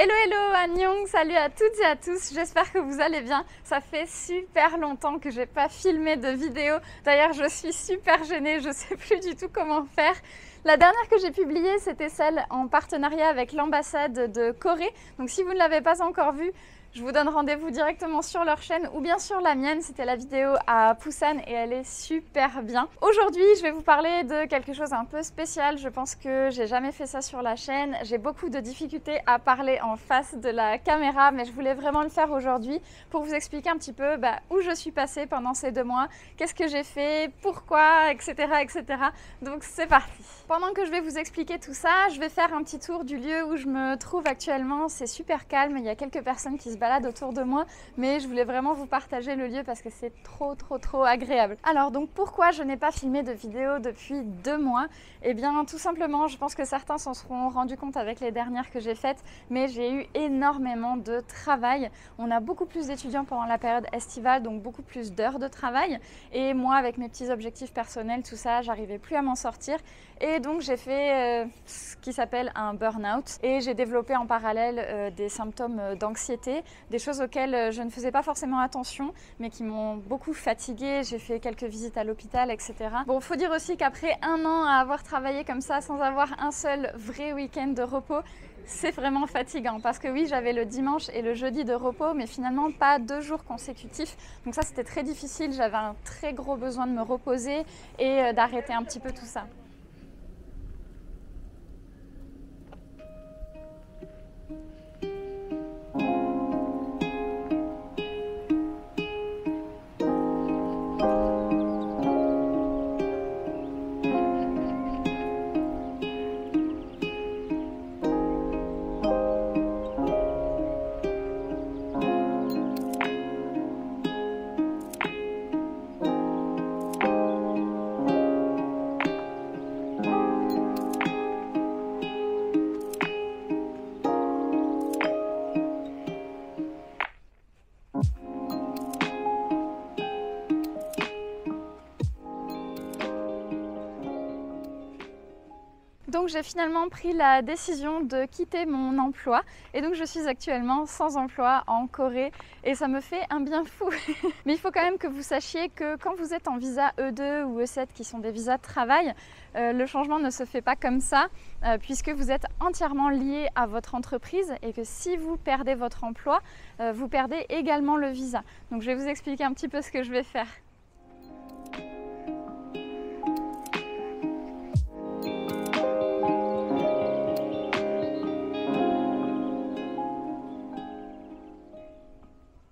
Hello hello Annyeong, salut à toutes et à tous, j'espère que vous allez bien. Ça fait super longtemps que j'ai pas filmé de vidéo, d'ailleurs je suis super gênée, je sais plus du tout comment faire. La dernière que j'ai publiée, c'était celle en partenariat avec l'ambassade de Corée, donc si vous ne l'avez pas encore vue, je vous donne rendez-vous directement sur leur chaîne ou bien sur la mienne, c'était la vidéo à Busan et elle est super bien. Aujourd'hui, je vais vous parler de quelque chose un peu spécial, je pense que j'ai jamais fait ça sur la chaîne. J'ai beaucoup de difficultés à parler en face de la caméra, mais je voulais vraiment le faire aujourd'hui pour vous expliquer un petit peu où je suis passée pendant ces 2 mois, qu'est-ce que j'ai fait, pourquoi, etc. etc. Donc c'est parti. Pendant que je vais vous expliquer tout ça, je vais faire un petit tour du lieu où je me trouve actuellement. C'est super calme, il y a quelques personnes qui se baladent autour de moi, mais je voulais vraiment vous partager le lieu parce que c'est trop agréable. Alors donc pourquoi je n'ai pas filmé de vidéo depuis 2 mois? Eh bien tout simplement, je pense que certains s'en seront rendus compte avec les dernières que j'ai faites, mais j'ai eu énormément de travail. On a beaucoup plus d'étudiants pendant la période estivale, donc beaucoup plus d'heures de travail, et moi avec mes petits objectifs personnels, tout ça, j'arrivais plus à m'en sortir. Et donc j'ai fait ce qui s'appelle un burn-out et j'ai développé en parallèle des symptômes d'anxiété, des choses auxquelles je ne faisais pas forcément attention mais qui m'ont beaucoup fatiguée. J'ai fait quelques visites à l'hôpital, etc. Bon, faut dire aussi qu'après 1 an à avoir travaillé comme ça sans avoir un seul vrai week-end de repos, c'est vraiment fatigant parce que oui, j'avais le dimanche et le jeudi de repos, mais finalement pas 2 jours consécutifs. Donc ça, c'était très difficile. J'avais un très gros besoin de me reposer et d'arrêter un petit peu tout ça. Donc j'ai finalement pris la décision de quitter mon emploi et donc je suis actuellement sans emploi en Corée et ça me fait un bien fou. Mais il faut quand même que vous sachiez que quand vous êtes en visa E2 ou E7 qui sont des visas de travail, le changement ne se fait pas comme ça puisque vous êtes entièrement lié à votre entreprise et que si vous perdez votre emploi, vous perdez également le visa. Donc je vais vous expliquer un petit peu ce que je vais faire.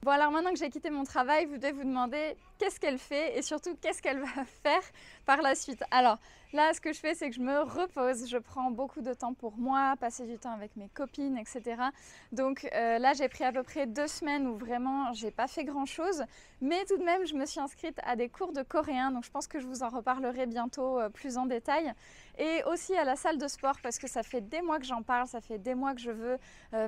Bon, alors maintenant que j'ai quitté mon travail, vous devez vous demander qu'est-ce qu'elle fait et surtout qu'est-ce qu'elle va faire par la suite. Alors là, ce que je fais, c'est que je me repose, je prends beaucoup de temps pour moi, passer du temps avec mes copines, etc. Donc là, j'ai pris à peu près 2 semaines où vraiment, j'ai pas fait grand-chose, mais tout de même, je me suis inscrite à des cours de coréen, donc je pense que je vous en reparlerai bientôt plus en détail. Et aussi à la salle de sport parce que ça fait des mois que j'en parle, ça fait des mois que je veux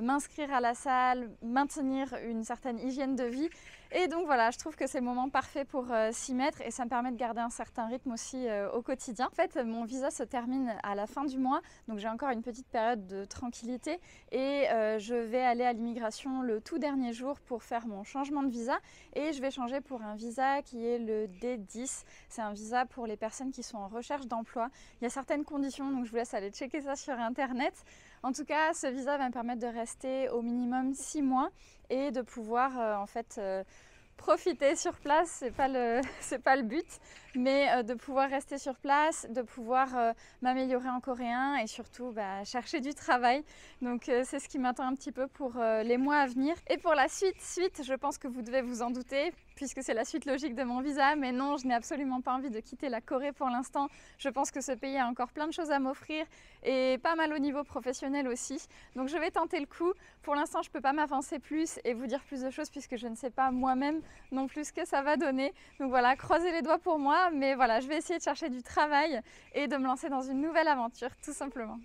m'inscrire à la salle, maintenir une certaine hygiène de vie. Et donc voilà, je trouve que c'est le moment parfait pour s'y mettre et ça me permet de garder un certain rythme aussi au quotidien. En fait, mon visa se termine à la fin du mois, donc j'ai encore une petite période de tranquillité et je vais aller à l'immigration le tout dernier jour pour faire mon changement de visa et je vais changer pour un visa qui est le D10. C'est un visa pour les personnes qui sont en recherche d'emploi. Il y a certaines conditions, donc je vous laisse aller checker ça sur internet. En tout cas, ce visa va me permettre de rester au minimum 6 mois et de pouvoir en fait profiter sur place, c'est pas le but, mais de pouvoir rester sur place, de pouvoir m'améliorer en coréen et surtout chercher du travail. Donc c'est ce qui m'attend un petit peu pour les mois à venir. Et pour la suite, je pense que vous devez vous en douter, puisque c'est la suite logique de mon visa, mais non, je n'ai absolument pas envie de quitter la Corée pour l'instant. Je pense que ce pays a encore plein de choses à m'offrir et pas mal au niveau professionnel aussi. Donc je vais tenter le coup. Pour l'instant, je ne peux pas m'avancer plus et vous dire plus de choses puisque je ne sais pas moi-même non plus ce que ça va donner. Donc voilà, croisez les doigts pour moi, mais voilà, je vais essayer de chercher du travail et de me lancer dans une nouvelle aventure, tout simplement.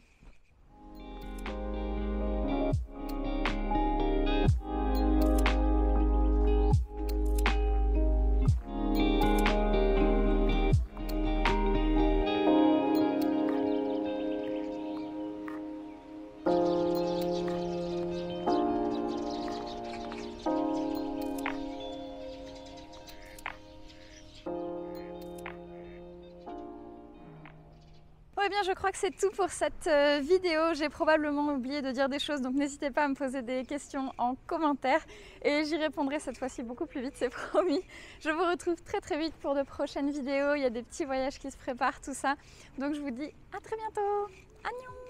Bon, eh bien, je crois que c'est tout pour cette vidéo. J'ai probablement oublié de dire des choses, donc n'hésitez pas à me poser des questions en commentaire et j'y répondrai cette fois-ci beaucoup plus vite, c'est promis. Je vous retrouve très très vite pour de prochaines vidéos. Il y a des petits voyages qui se préparent, tout ça. Donc je vous dis à très bientôt. Annyeong!